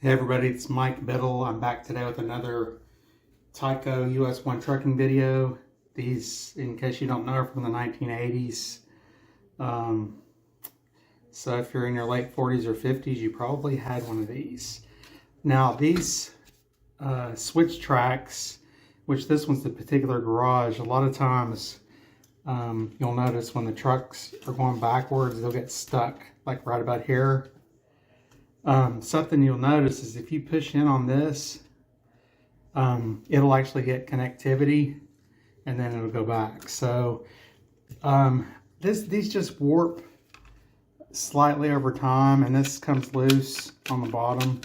Hey everybody, it's Mike Biddle. I'm back today with another Tyco US1 trucking video. These, in case you don't know, are from the 1980s. So if you're in your late 40s or 50s, you probably had one of these. Now these switch tracks, which this one's the particular garage, a lot of times you'll notice when the trucks are going backwards, they'll get stuck, like right about here. Something you'll notice is if you push in on this, it'll actually get connectivity and then it'll go back. So these just warp slightly over time, and this comes loose on the bottom.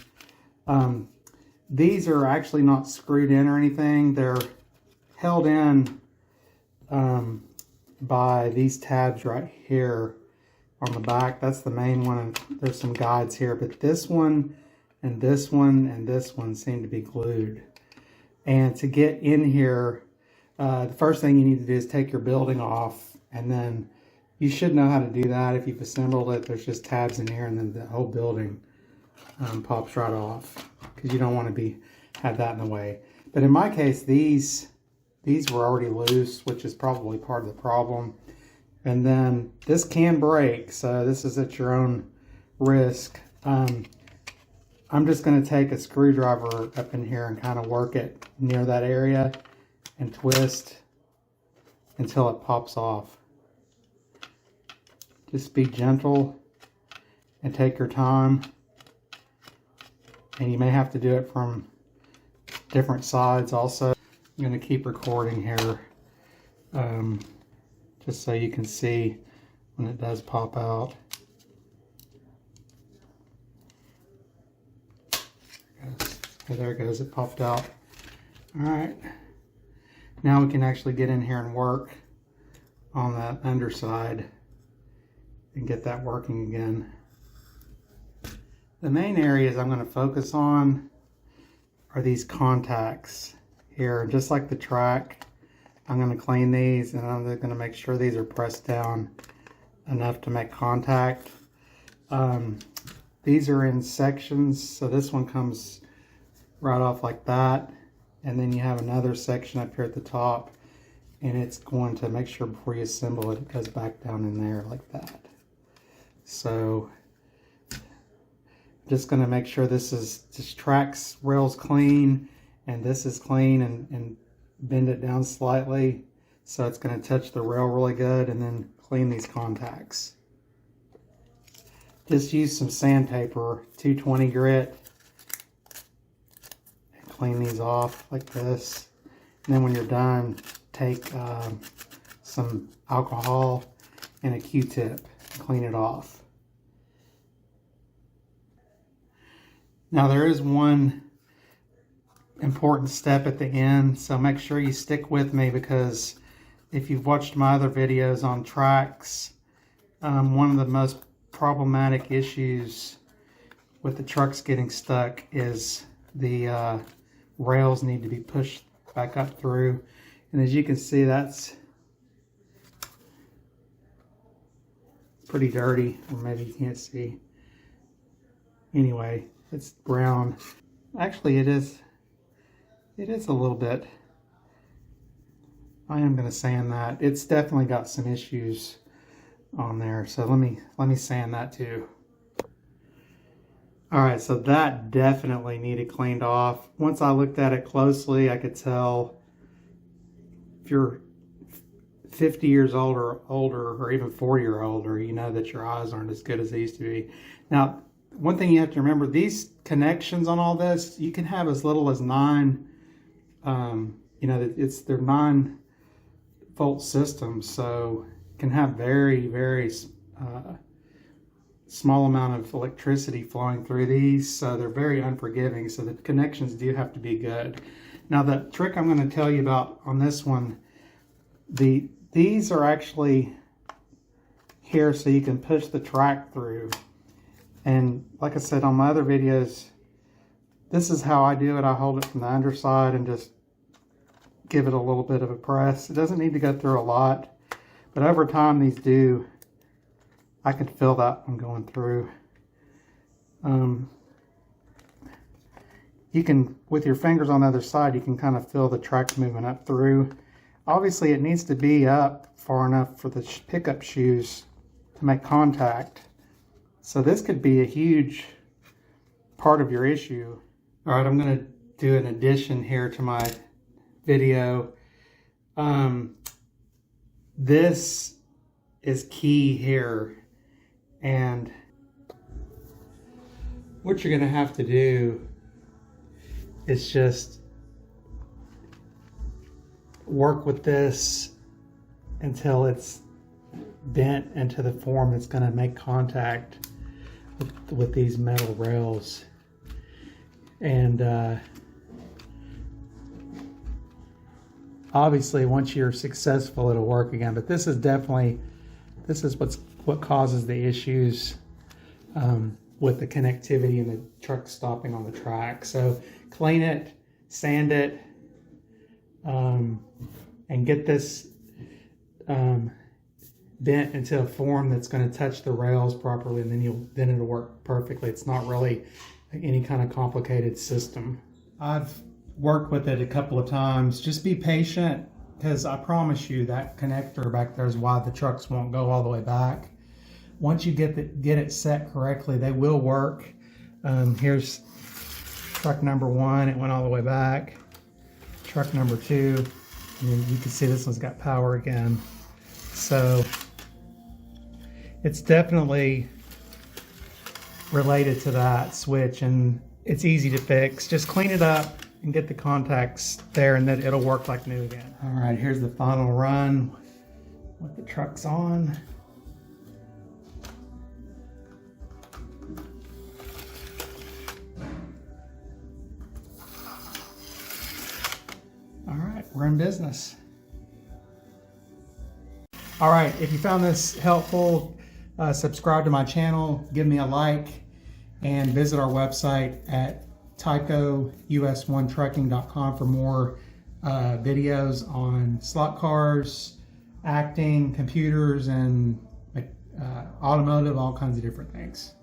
These are actually not screwed in or anything. They're held in by these tabs right here on the back. That's the main one, and there's some guides here, but this one and this one and this one seem to be glued. And to get in here, the first thing you need to do is take your building off, and then you should know how to do that. If you've assembled it, there's just tabs in here, and then the whole building pops right off, because you don't want to have that in the way. But in my case, these were already loose, which is probably part of the problem. And then this can break, so this is at your own risk. I'm just going to take a screwdriver up in here and kind of work it near that area and twist until it pops off. Just be gentle and take your time. And you may have to do it from different sides also. I'm going to keep recording here. Just so you can see when it does pop out. There it goes, it popped out. Alright, now we can actually get in here and work on that underside and get that working again. The main areas I'm going to focus on are these contacts here. Just like the track, I'm going to clean these, and I'm going to make sure these are pressed down enough to make contact. These are in sections, so this one comes right off like that, and then you have another section up here at the top, and it's going to make sure before you assemble it, it goes back down in there like that. So just going to make sure this track's rail's clean, and this is clean, and bend it down slightly so it's going to touch the rail really good, and then clean these contacts. Just use some sandpaper, 220 grit, and clean these off like this. And then when you're done, take some alcohol and a Q-tip and clean it off. Now there is one important step at the end, so make sure you stick with me, because if you've watched my other videos on tracks, one of the most problematic issues with the trucks getting stuck is the rails need to be pushed back up through, and as you can see, that's pretty dirty, or maybe you can't see. Anyway, it's brown. Actually, it is a little bit. I am going to sand that. It's definitely got some issues on there, so let me sand that too. Alright, so that definitely needed cleaned off. Once I looked at it closely, I could tell if you're 50 years old or older, or even 40 or older, you know that your eyes aren't as good as they used to be. Now, one thing you have to remember, these connections on all this, you can have as little as 9. You know, they're 9-volt systems, so it can have very, very small amount of electricity flowing through these, so they're very unforgiving, so the connections do have to be good. Now the trick I'm going to tell you about on this one, these are actually here so you can push the track through. And like I said on my other videos, this is how I do it. I hold it from the underside and just give it a little bit of a press. It doesn't need to go through a lot, but over time these do. I can feel that one going through. you can, with your fingers on the other side, you can kind of feel the track moving up through. Obviously it needs to be up far enough for the pickup shoes to make contact. So this could be a huge part of your issue. All right, I'm gonna do an addition here to my video. This is key here, and what you're gonna have to do is just work with this until it's bent into the form that's going to make contact with these metal rails. And obviously once you're successful it'll work again, but this is what causes the issues with the connectivity and the truck stopping on the track. So clean it, sand it, and get this bent into a form that's going to touch the rails properly, and then it'll work perfectly. It's not really any kind of complicated system. I've worked with it a couple of times. Just be patient, because I promise you that connector back there is why the trucks won't go all the way back. Once you get it set correctly, they will work. Here's truck number 1, it went all the way back. Truck number 2, and you can see this one's got power again. So it's definitely related to that switch, and it's easy to fix. Just clean it up and get the contacts there, and then it'll work like new again. All right, here's the final run with the trucks on. All right, we're in business. All right, if you found this helpful, subscribe to my channel, give me a like, and visit our website at Tyco Us1trucking.com for more videos on slot cars, acting, computers, and automotive, all kinds of different things.